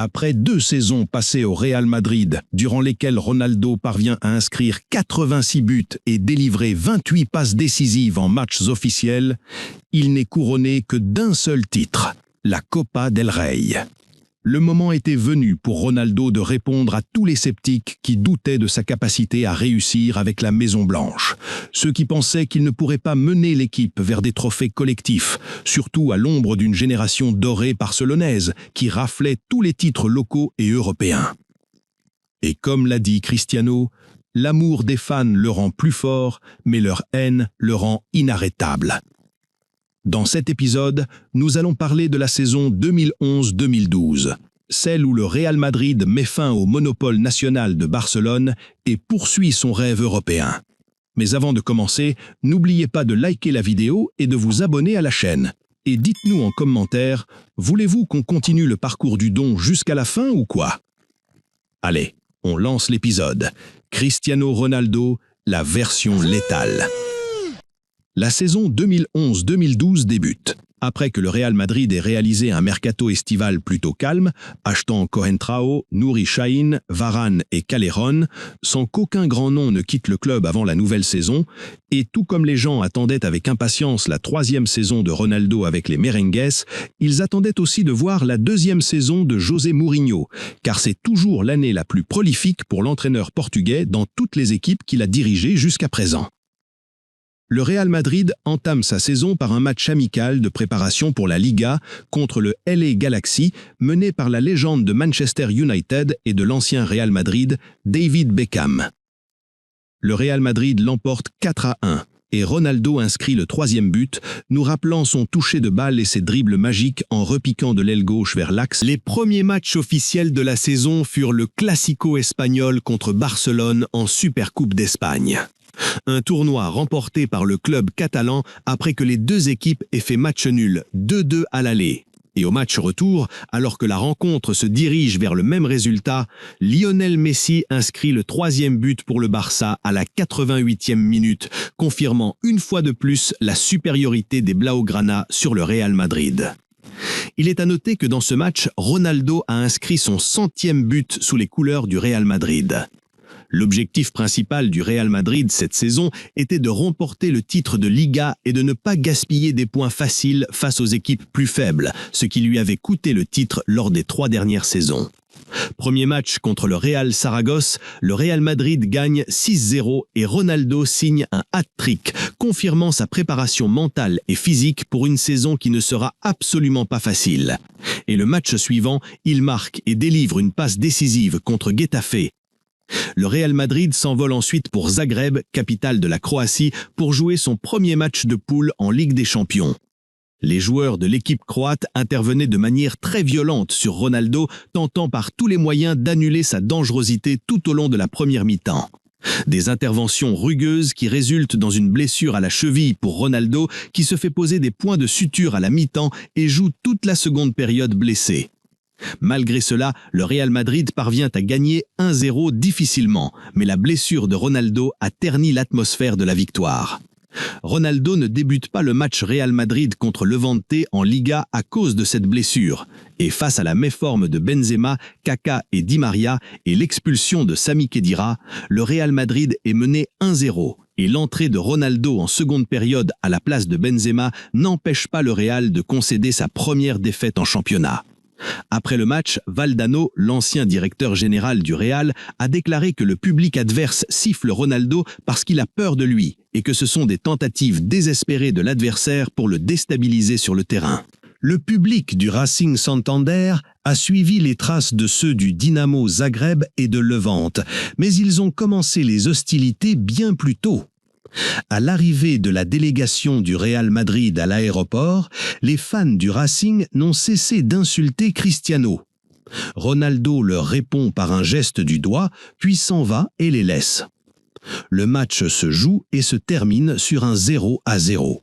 Après 2 saisons passées au Real Madrid, durant lesquelles Ronaldo parvient à inscrire 86 buts et délivrer 28 passes décisives en matchs officiels, il n'est couronné que d'un seul titre, la Copa del Rey. Le moment était venu pour Ronaldo de répondre à tous les sceptiques qui doutaient de sa capacité à réussir avec la Maison Blanche. Ceux qui pensaient qu'il ne pourrait pas mener l'équipe vers des trophées collectifs, surtout à l'ombre d'une génération dorée barcelonaise qui raflait tous les titres locaux et européens. Et comme l'a dit Cristiano, l'amour des fans le rend plus fort, mais leur haine le rend inarrêtable. Dans cet épisode, nous allons parler de la saison 2011-2012, celle où le Real Madrid met fin au monopole national de Barcelone et poursuit son rêve européen. Mais avant de commencer, n'oubliez pas de liker la vidéo et de vous abonner à la chaîne. Et dites-nous en commentaire, voulez-vous qu'on continue le parcours du don jusqu'à la fin ou quoi? Allez, on lance l'épisode. Cristiano Ronaldo, la version létale. La saison 2011-2012 débute. Après que le Real Madrid ait réalisé un mercato estival plutôt calme, achetant Coentrao, Nuri Sahin, Varane et Callejon, sans qu'aucun grand nom ne quitte le club avant la nouvelle saison, et tout comme les gens attendaient avec impatience la 3e saison de Ronaldo avec les Merengues, ils attendaient aussi de voir la 2e saison de José Mourinho, car c'est toujours l'année la plus prolifique pour l'entraîneur portugais dans toutes les équipes qu'il a dirigées jusqu'à présent. Le Real Madrid entame sa saison par un match amical de préparation pour la Liga contre le LA Galaxy, mené par la légende de Manchester United et de l'ancien Real Madrid, David Beckham. Le Real Madrid l'emporte 4-1 et Ronaldo inscrit le 3e but, nous rappelant son toucher de balle et ses dribbles magiques en repiquant de l'aile gauche vers l'axe. Les premiers matchs officiels de la saison furent le Classico espagnol contre Barcelone en Supercoupe d'Espagne. Un tournoi remporté par le club catalan après que les deux équipes aient fait match nul 2-2 à l'aller. Et au match retour, alors que la rencontre se dirige vers le même résultat, Lionel Messi inscrit le 3e but pour le Barça à la 88e minute, confirmant une fois de plus la supériorité des Blaugrana sur le Real Madrid. Il est à noter que dans ce match, Ronaldo a inscrit son 100e but sous les couleurs du Real Madrid. L'objectif principal du Real Madrid cette saison était de remporter le titre de Liga et de ne pas gaspiller des points faciles face aux équipes plus faibles, ce qui lui avait coûté le titre lors des 3 dernières saisons. Premier match contre le Real Saragosse, le Real Madrid gagne 6-0 et Ronaldo signe un hat-trick, confirmant sa préparation mentale et physique pour une saison qui ne sera absolument pas facile. Et le match suivant, il marque et délivre une passe décisive contre Getafe. Le Real Madrid s'envole ensuite pour Zagreb, capitale de la Croatie, pour jouer son premier match de poule en Ligue des Champions. Les joueurs de l'équipe croate intervenaient de manière très violente sur Ronaldo, tentant par tous les moyens d'annuler sa dangerosité tout au long de la première mi-temps. Des interventions rugueuses qui résultent dans une blessure à la cheville pour Ronaldo, qui se fait poser des points de suture à la mi-temps et joue toute la seconde période blessé. Malgré cela, le Real Madrid parvient à gagner 1-0 difficilement, mais la blessure de Ronaldo a terni l'atmosphère de la victoire. Ronaldo ne débute pas le match Real Madrid contre Levante en Liga à cause de cette blessure, et face à la méforme de Benzema, Kaka et Di Maria et l'expulsion de Sami Khedira, le Real Madrid est mené 1-0. Et l'entrée de Ronaldo en seconde période à la place de Benzema n'empêche pas le Real de concéder sa première défaite en championnat. Après le match, Valdano, l'ancien directeur général du Real, a déclaré que le public adverse siffle Ronaldo parce qu'il a peur de lui et que ce sont des tentatives désespérées de l'adversaire pour le déstabiliser sur le terrain. Le public du Racing Santander a suivi les traces de ceux du Dinamo Zagreb et de Levante, mais ils ont commencé les hostilités bien plus tôt. À l'arrivée de la délégation du Real Madrid à l'aéroport, les fans du Racing n'ont cessé d'insulter Cristiano. Ronaldo leur répond par un geste du doigt, puis s'en va et les laisse. Le match se joue et se termine sur un 0-0.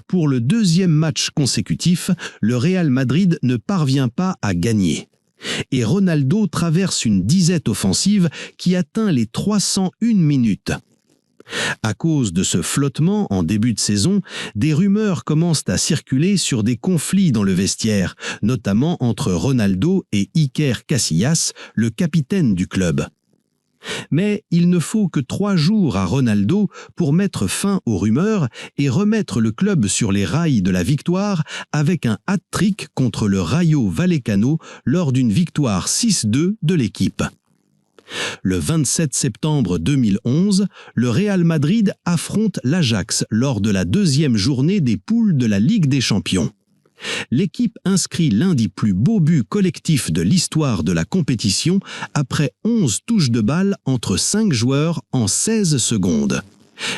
Pour le 2e match consécutif, le Real Madrid ne parvient pas à gagner. Et Ronaldo traverse une disette offensive qui atteint les 301 minutes. À cause de ce flottement en début de saison, des rumeurs commencent à circuler sur des conflits dans le vestiaire, notamment entre Ronaldo et Iker Casillas, le capitaine du club. Mais il ne faut que 3 jours à Ronaldo pour mettre fin aux rumeurs et remettre le club sur les rails de la victoire avec un hat-trick contre le Rayo Vallecano lors d'une victoire 6-2 de l'équipe. Le 27 septembre 2011, le Real Madrid affronte l'Ajax lors de la 2e journée des poules de la Ligue des Champions. L'équipe inscrit l'un des plus beaux buts collectifs de l'histoire de la compétition après 11 touches de balle entre 5 joueurs en 16 secondes.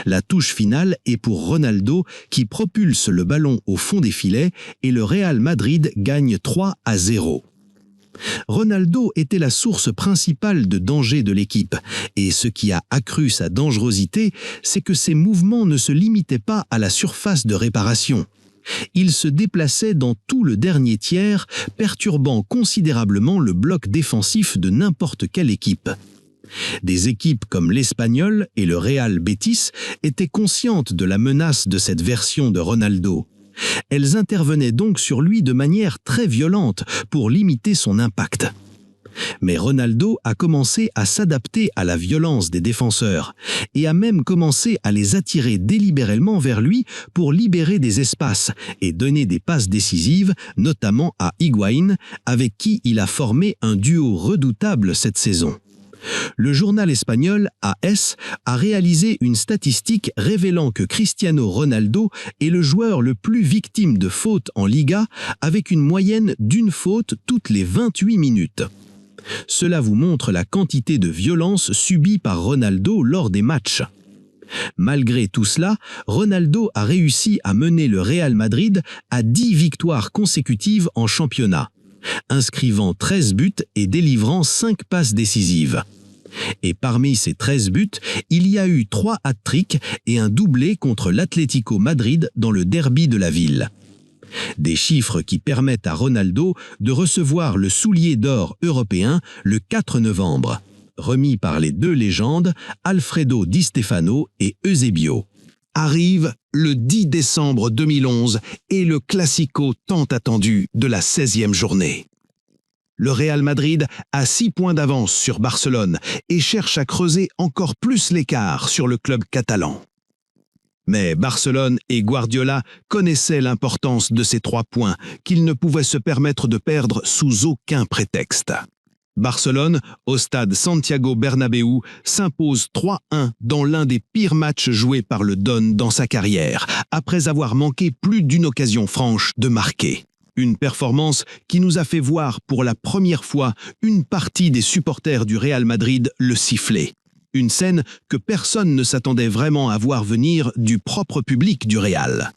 La touche finale est pour Ronaldo qui propulse le ballon au fond des filets et le Real Madrid gagne 3-0. Ronaldo était la source principale de danger de l'équipe, et ce qui a accru sa dangerosité, c'est que ses mouvements ne se limitaient pas à la surface de réparation. Il se déplaçait dans tout le dernier tiers, perturbant considérablement le bloc défensif de n'importe quelle équipe. Des équipes comme l'Espagnol et le Real Betis étaient conscientes de la menace de cette version de Ronaldo. Elles intervenaient donc sur lui de manière très violente pour limiter son impact. Mais Ronaldo a commencé à s'adapter à la violence des défenseurs et a même commencé à les attirer délibérément vers lui pour libérer des espaces et donner des passes décisives, notamment à Higuaín, avec qui il a formé un duo redoutable cette saison. Le journal espagnol AS a réalisé une statistique révélant que Cristiano Ronaldo est le joueur le plus victime de fautes en Liga, avec une moyenne d'1 faute toutes les 28 minutes. Cela vous montre la quantité de violence subie par Ronaldo lors des matchs. Malgré tout cela, Ronaldo a réussi à mener le Real Madrid à 10 victoires consécutives en championnat, inscrivant 13 buts et délivrant 5 passes décisives. Et parmi ces 13 buts, il y a eu 3 hat-tricks et un doublé contre l'Atlético Madrid dans le derby de la ville. Des chiffres qui permettent à Ronaldo de recevoir le soulier d'or européen le 4 novembre, remis par les 2 légendes Alfredo Di Stefano et Eusebio. Arrive le 10 décembre 2011 et le classico tant attendu de la 16e journée. Le Real Madrid a 6 points d'avance sur Barcelone et cherche à creuser encore plus l'écart sur le club catalan. Mais Barcelone et Guardiola connaissaient l'importance de ces 3 points qu'ils ne pouvaient se permettre de perdre sous aucun prétexte. Barcelone, au stade Santiago Bernabéu, s'impose 3-1 dans l'un des pires matchs joués par le Don dans sa carrière, après avoir manqué plus d'une occasion franche de marquer. Une performance qui nous a fait voir pour la première fois une partie des supporters du Real Madrid le siffler. Une scène que personne ne s'attendait vraiment à voir venir du propre public du Real.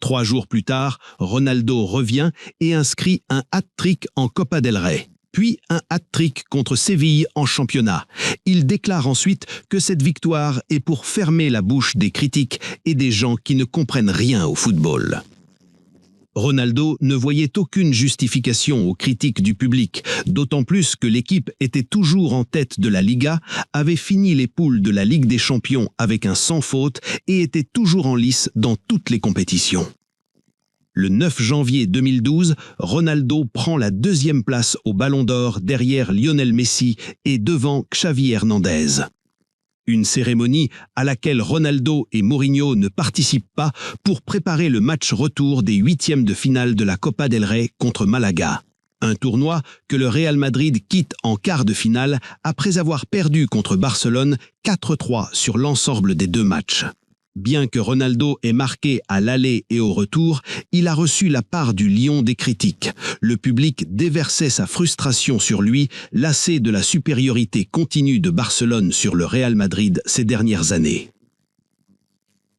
3 jours plus tard, Ronaldo revient et inscrit un hat-trick en Copa del Rey, puis un hat-trick contre Séville en championnat. Il déclare ensuite que cette victoire est pour fermer la bouche des critiques et des gens qui ne comprennent rien au football. Ronaldo ne voyait aucune justification aux critiques du public, d'autant plus que l'équipe était toujours en tête de la Liga, avait fini les poules de la Ligue des Champions avec un sans faute et était toujours en lice dans toutes les compétitions. Le 9 janvier 2012, Ronaldo prend la 2e place au Ballon d'Or derrière Lionel Messi et devant Xavi Hernandez. Une cérémonie à laquelle Ronaldo et Mourinho ne participent pas pour préparer le match retour des 8e de finale de la Copa del Rey contre Malaga. Un tournoi que le Real Madrid quitte en quart de finale après avoir perdu contre Barcelone 4-3 sur l'ensemble des 2 matchs. Bien que Ronaldo ait marqué à l'aller et au retour, il a reçu la part du lion des critiques. Le public déversait sa frustration sur lui, lassé de la supériorité continue de Barcelone sur le Real Madrid ces dernières années.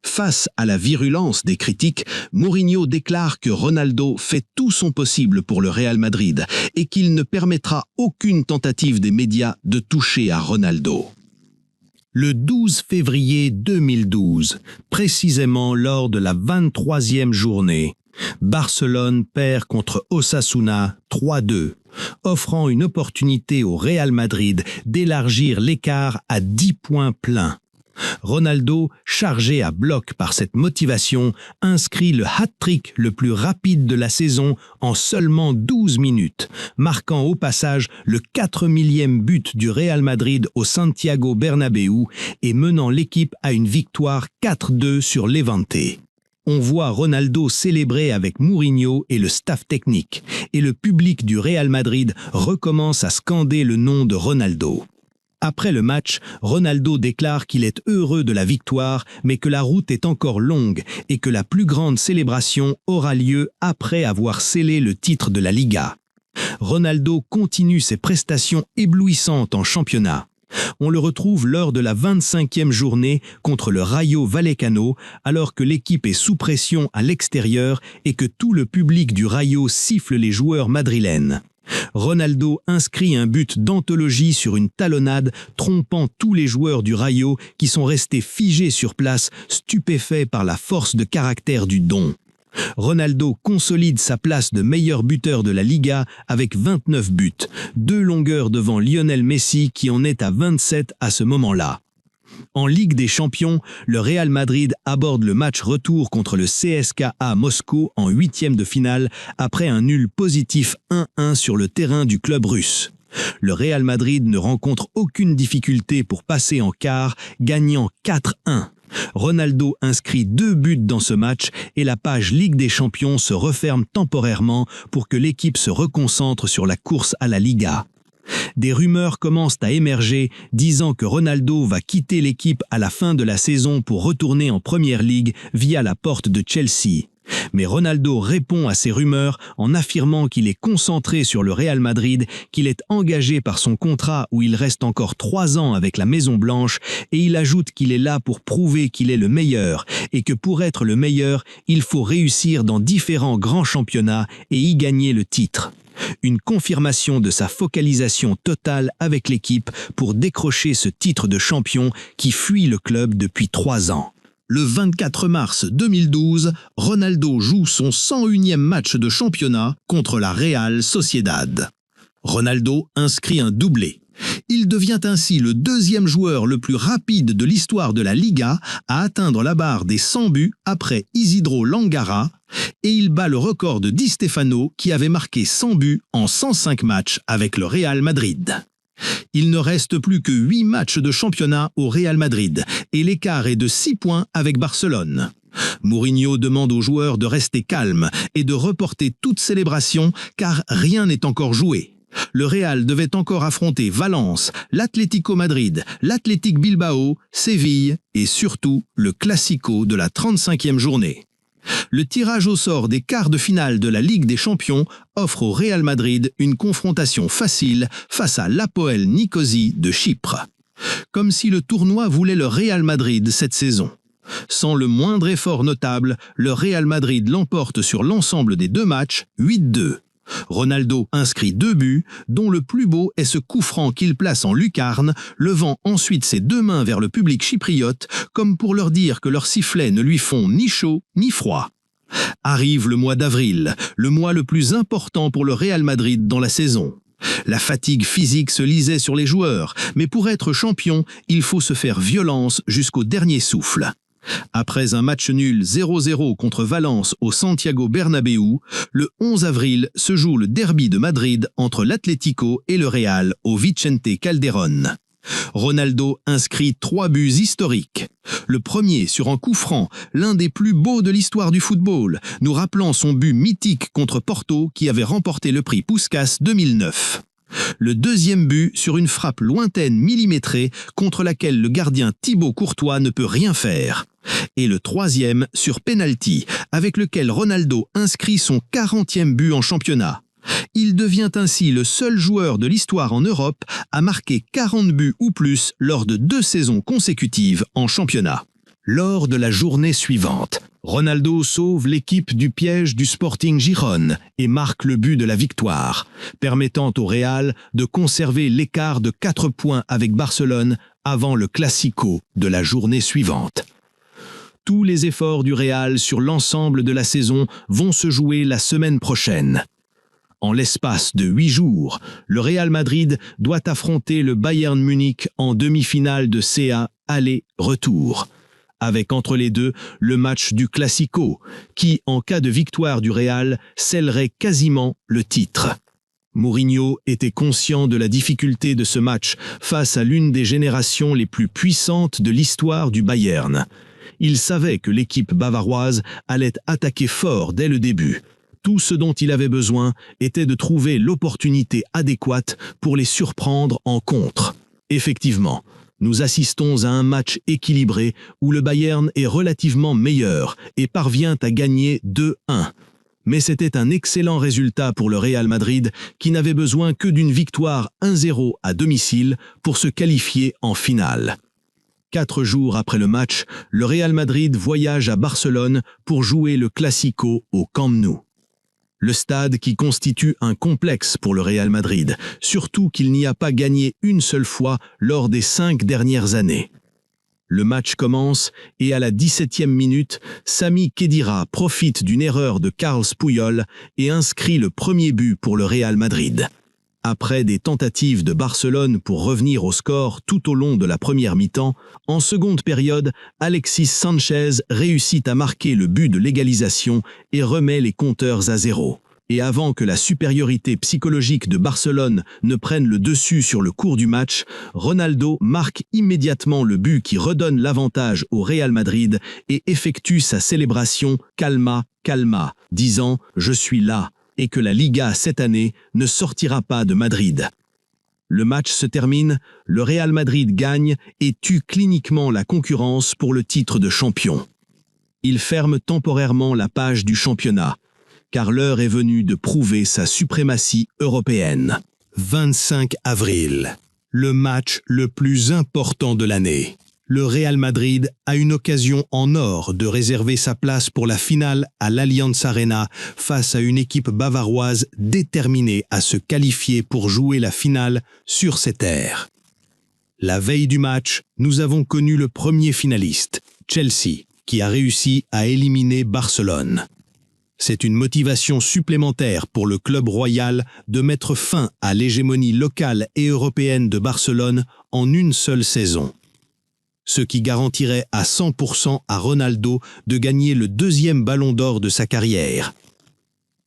Face à la virulence des critiques, Mourinho déclare que Ronaldo fait tout son possible pour le Real Madrid et qu'il ne permettra aucune tentative des médias de toucher à Ronaldo. Le 12 février 2012, précisément lors de la 23e journée, Barcelone perd contre Osasuna 3-2, offrant une opportunité au Real Madrid d'élargir l'écart à 10 points pleins. Ronaldo, chargé à bloc par cette motivation, inscrit le hat-trick le plus rapide de la saison en seulement 12 minutes, marquant au passage le 4000e but du Real Madrid au Santiago Bernabéu et menant l'équipe à une victoire 4-2 sur Levante. On voit Ronaldo célébrer avec Mourinho et le staff technique, et le public du Real Madrid recommence à scander le nom de Ronaldo. Après le match, Ronaldo déclare qu'il est heureux de la victoire, mais que la route est encore longue et que la plus grande célébration aura lieu après avoir scellé le titre de la Liga. Ronaldo continue ses prestations éblouissantes en championnat. On le retrouve lors de la 25e journée contre le Rayo Vallecano, alors que l'équipe est sous pression à l'extérieur et que tout le public du Rayo siffle les joueurs madrilènes. Ronaldo inscrit un but d'anthologie sur une talonnade, trompant tous les joueurs du Rayo qui sont restés figés sur place, stupéfaits par la force de caractère du Don. Ronaldo consolide sa place de meilleur buteur de la Liga avec 29 buts, 2 longueurs devant Lionel Messi qui en est à 27 à ce moment-là. En Ligue des Champions, le Real Madrid aborde le match retour contre le CSKA Moscou en 8e de finale après un nul positif 1-1 sur le terrain du club russe. Le Real Madrid ne rencontre aucune difficulté pour passer en quart, gagnant 4-1. Ronaldo inscrit 2 buts dans ce match et la page Ligue des Champions se referme temporairement pour que l'équipe se reconcentre sur la course à la Liga. Des rumeurs commencent à émerger disant que Ronaldo va quitter l'équipe à la fin de la saison pour retourner en Première Ligue via la porte de Chelsea. Mais Ronaldo répond à ces rumeurs en affirmant qu'il est concentré sur le Real Madrid, qu'il est engagé par son contrat où il reste encore 3 ans avec la Maison Blanche et il ajoute qu'il est là pour prouver qu'il est le meilleur et que pour être le meilleur, il faut réussir dans différents grands championnats et y gagner le titre. Une confirmation de sa focalisation totale avec l'équipe pour décrocher ce titre de champion qui fuit le club depuis 3 ans. Le 24 mars 2012, Ronaldo joue son 101e match de championnat contre la Real Sociedad. Ronaldo inscrit un doublé. Il devient ainsi le 2e joueur le plus rapide de l'histoire de la Liga à atteindre la barre des 100 buts après Isidro Langara et il bat le record de Di Stefano qui avait marqué 100 buts en 105 matchs avec le Real Madrid. Il ne reste plus que 8 matchs de championnat au Real Madrid et l'écart est de 6 points avec Barcelone. Mourinho demande aux joueurs de rester calmes et de reporter toute célébration car rien n'est encore joué. Le Real devait encore affronter Valence, l'Atlético Madrid, l'Athletic Bilbao, Séville et surtout le Classico de la 35e journée. Le tirage au sort des quarts de finale de la Ligue des Champions offre au Real Madrid une confrontation facile face à l'Apoel Nicosie de Chypre. Comme si le tournoi voulait le Real Madrid cette saison. Sans le moindre effort notable, le Real Madrid l'emporte sur l'ensemble des 2 matchs, 8-2. Ronaldo inscrit 2 buts, dont le plus beau est ce coup franc qu'il place en lucarne, levant ensuite ses 2 mains vers le public chypriote, comme pour leur dire que leurs sifflets ne lui font ni chaud ni froid. Arrive le mois d'avril, le mois le plus important pour le Real Madrid dans la saison. La fatigue physique se lisait sur les joueurs, mais pour être champion, il faut se faire violence jusqu'au dernier souffle. Après un match nul 0-0 contre Valence au Santiago Bernabéu, le 11 avril se joue le derby de Madrid entre l'Atlético et le Real au Vicente Calderón. Ronaldo inscrit 3 buts historiques. Le premier sur un coup franc, l'un des plus beaux de l'histoire du football, nous rappelant son but mythique contre Porto qui avait remporté le prix Puskás 2009. Le deuxième but sur une frappe lointaine millimétrée contre laquelle le gardien Thibaut Courtois ne peut rien faire. Et le troisième sur penalty, avec lequel Ronaldo inscrit son 40e but en championnat. Il devient ainsi le seul joueur de l'histoire en Europe à marquer 40 buts ou plus lors de 2 saisons consécutives en championnat. Lors de la journée suivante, Ronaldo sauve l'équipe du piège du Sporting Gijón et marque le but de la victoire, permettant au Real de conserver l'écart de 4 points avec Barcelone avant le Classico de la journée suivante. Tous les efforts du Real sur l'ensemble de la saison vont se jouer la semaine prochaine. En l'espace de 8 jours, le Real Madrid doit affronter le Bayern Munich en demi-finale de CA aller-retour. Avec entre les deux le match du Classico, qui, en cas de victoire du Real, scellerait quasiment le titre. Mourinho était conscient de la difficulté de ce match face à l'une des générations les plus puissantes de l'histoire du Bayern. Il savait que l'équipe bavaroise allait attaquer fort dès le début. Tout ce dont il avait besoin était de trouver l'opportunité adéquate pour les surprendre en contre. Effectivement, nous assistons à un match équilibré où le Bayern est relativement meilleur et parvient à gagner 2-1. Mais c'était un excellent résultat pour le Real Madrid qui n'avait besoin que d'une victoire 1-0 à domicile pour se qualifier en finale. 4 jours après le match, le Real Madrid voyage à Barcelone pour jouer le Classico au Camp Nou. Le stade qui constitue un complexe pour le Real Madrid, surtout qu'il n'y a pas gagné une seule fois lors des 5 dernières années. Le match commence et à la 17e minute, Sami Khedira profite d'une erreur de Carles Puyol et inscrit le premier but pour le Real Madrid. Après des tentatives de Barcelone pour revenir au score tout au long de la première mi-temps, en seconde période, Alexis Sanchez réussit à marquer le but de l'égalisation et remet les compteurs à 0. Et avant que la supériorité psychologique de Barcelone ne prenne le dessus sur le cours du match, Ronaldo marque immédiatement le but qui redonne l'avantage au Real Madrid et effectue sa célébration « Calma, calma », disant « Je suis là » et que la Liga cette année ne sortira pas de Madrid. Le match se termine, le Real Madrid gagne et tue cliniquement la concurrence pour le titre de champion. Il ferme temporairement la page du championnat, car l'heure est venue de prouver sa suprématie européenne. 25 avril, le match le plus important de l'année. Le Real Madrid a une occasion en or de réserver sa place pour la finale à l'Allianz Arena face à une équipe bavaroise déterminée à se qualifier pour jouer la finale sur ses terres. La veille du match, nous avons connu le premier finaliste, Chelsea, qui a réussi à éliminer Barcelone. C'est une motivation supplémentaire pour le club royal de mettre fin à l'hégémonie locale et européenne de Barcelone en une seule saison. Ce qui garantirait à 100% à Ronaldo de gagner le 2e ballon d'or de sa carrière.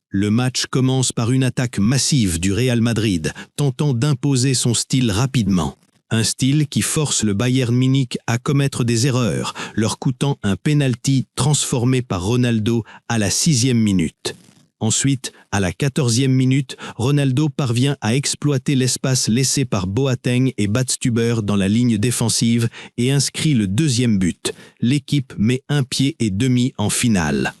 Le match commence par une attaque massive du Real Madrid, tentant d'imposer son style rapidement. Un style qui force le Bayern Munich à commettre des erreurs, leur coûtant un penalty transformé par Ronaldo à la 6e minute. Ensuite, à la 14e minute, Ronaldo parvient à exploiter l'espace laissé par Boateng et Badstuber dans la ligne défensive et inscrit le 2e but. L'équipe met 1 pied et demi en finale.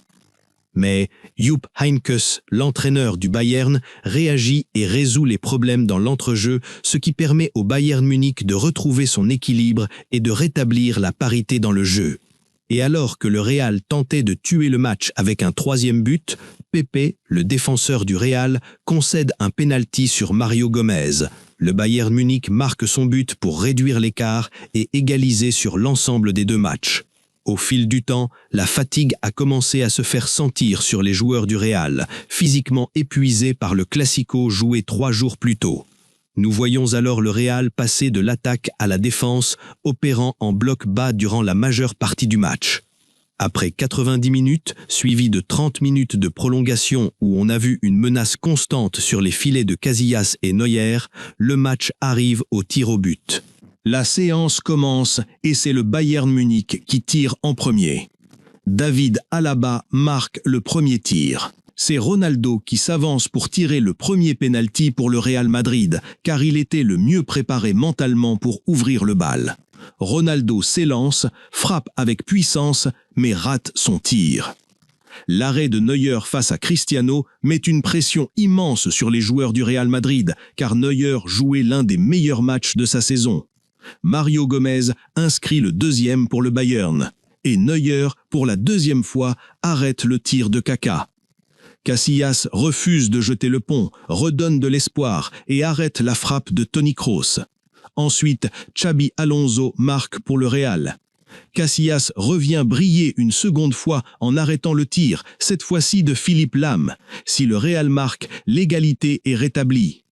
Mais Jupp Heynckes, l'entraîneur du Bayern, réagit et résout les problèmes dans l'entrejeu, ce qui permet au Bayern Munich de retrouver son équilibre et de rétablir la parité dans le jeu. Et alors que le Real tentait de tuer le match avec un 3e but, Pepe, le défenseur du Real, concède un penalty sur Mario Gomez. Le Bayern Munich marque son but pour réduire l'écart et égaliser sur l'ensemble des 2 matchs. Au fil du temps, la fatigue a commencé à se faire sentir sur les joueurs du Real, physiquement épuisés par le Classico joué 3 jours plus tôt. Nous voyons alors le Real passer de l'attaque à la défense, opérant en bloc bas durant la majeure partie du match. Après 90 minutes, suivi de 30 minutes de prolongation où on a vu une menace constante sur les filets de Casillas et Neuer, le match arrive au tir au but. La séance commence et c'est le Bayern Munich qui tire en premier. David Alaba marque le premier tir. C'est Ronaldo qui s'avance pour tirer le premier penalty pour le Real Madrid, car il était le mieux préparé mentalement pour ouvrir le bal. Ronaldo s'élance, frappe avec puissance, mais rate son tir. L'arrêt de Neuer face à Cristiano met une pression immense sur les joueurs du Real Madrid, car Neuer jouait l'un des meilleurs matchs de sa saison. Mario Gomez inscrit le 2e pour le Bayern, et Neuer, pour la 2e fois, arrête le tir de Kaka. Casillas refuse de jeter le pont, redonne de l'espoir et arrête la frappe de Toni Kroos. Ensuite, Xabi Alonso marque pour le Real. Casillas revient briller une seconde fois en arrêtant le tir, cette fois-ci de Philippe Lahm. Si le Real marque, l'égalité est rétablie.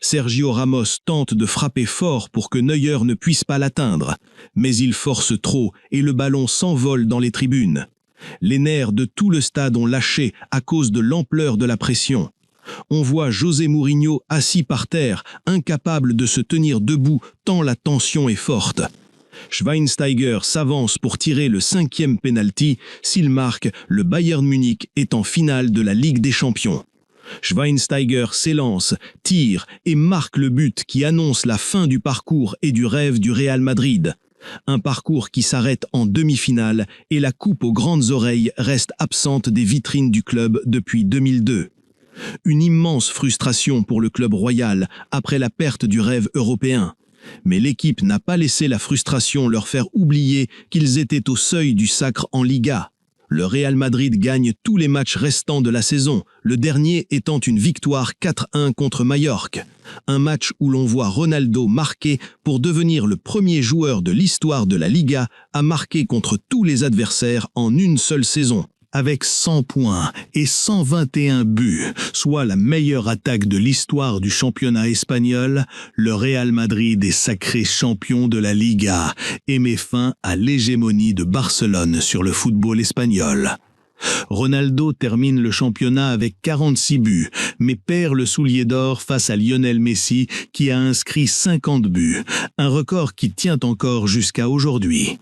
Sergio Ramos tente de frapper fort pour que Neuer ne puisse pas l'atteindre, mais il force trop et le ballon s'envole dans les tribunes. Les nerfs de tout le stade ont lâché à cause de l'ampleur de la pression. On voit José Mourinho assis par terre, incapable de se tenir debout tant la tension est forte. Schweinsteiger s'avance pour tirer le 5e penalty. S'il marque, le Bayern Munich est en finale de la Ligue des Champions. Schweinsteiger s'élance, tire et marque le but qui annonce la fin du parcours et du rêve du Real Madrid. Un parcours qui s'arrête en demi-finale et la coupe aux grandes oreilles reste absente des vitrines du club depuis 2002. Une immense frustration pour le club royal après la perte du rêve européen. Mais l'équipe n'a pas laissé la frustration leur faire oublier qu'ils étaient au seuil du sacre en Liga. Le Real Madrid gagne tous les matchs restants de la saison, le dernier étant une victoire 4-1 contre Majorque. Un match où l'on voit Ronaldo marquer pour devenir le premier joueur de l'histoire de la Liga à marquer contre tous les adversaires en une seule saison. Avec 100 points et 121 buts, soit la meilleure attaque de l'histoire du championnat espagnol, le Real Madrid est sacré champion de la Liga et met fin à l'hégémonie de Barcelone sur le football espagnol. Ronaldo termine le championnat avec 46 buts, mais perd le soulier d'or face à Lionel Messi qui a inscrit 50 buts, un record qui tient encore jusqu'à aujourd'hui.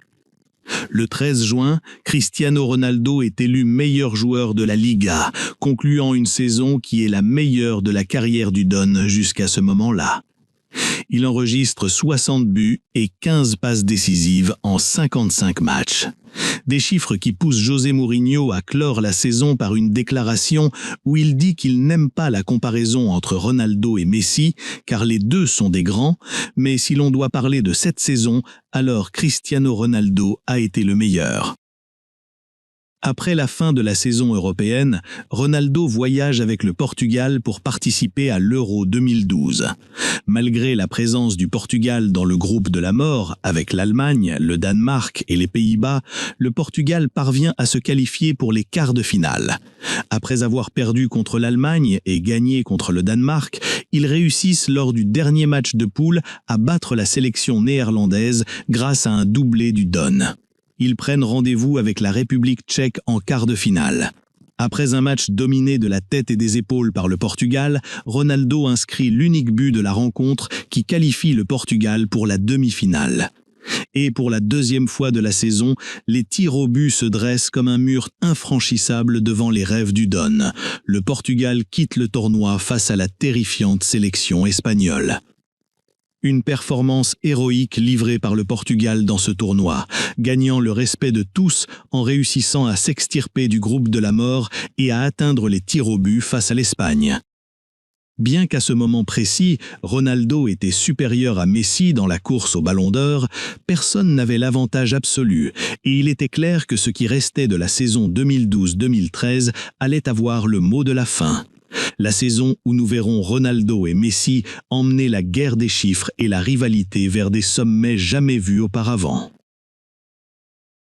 Le 13 juin, Cristiano Ronaldo est élu meilleur joueur de la Liga, concluant une saison qui est la meilleure de la carrière du Don jusqu'à ce moment-là. Il enregistre 60 buts et 15 passes décisives en 55 matchs. Des chiffres qui poussent José Mourinho à clore la saison par une déclaration où il dit qu'il n'aime pas la comparaison entre Ronaldo et Messi, car les deux sont des grands, mais si l'on doit parler de cette saison, alors Cristiano Ronaldo a été le meilleur. Après la fin de la saison européenne, Ronaldo voyage avec le Portugal pour participer à l'Euro 2012. Malgré la présence du Portugal dans le groupe de la mort, avec l'Allemagne, le Danemark et les Pays-Bas, le Portugal parvient à se qualifier pour les quarts de finale. Après avoir perdu contre l'Allemagne et gagné contre le Danemark, ils réussissent lors du dernier match de poule à battre la sélection néerlandaise grâce à un doublé du Don. Ils prennent rendez-vous avec la République tchèque en quart de finale. Après un match dominé de la tête et des épaules par le Portugal, Ronaldo inscrit l'unique but de la rencontre qui qualifie le Portugal pour la demi-finale. Et pour la deuxième fois de la saison, les tirs au but se dressent comme un mur infranchissable devant les rêves du Don. Le Portugal quitte le tournoi face à la terrifiante sélection espagnole. Une performance héroïque livrée par le Portugal dans ce tournoi, gagnant le respect de tous en réussissant à s'extirper du groupe de la mort et à atteindre les tirs au but face à l'Espagne. Bien qu'à ce moment précis, Ronaldo était supérieur à Messi dans la course au Ballon d'Or, personne n'avait l'avantage absolu et il était clair que ce qui restait de la saison 2012-2013 allait avoir le mot de la fin. La saison où nous verrons Ronaldo et Messi emmener la guerre des chiffres et la rivalité vers des sommets jamais vus auparavant.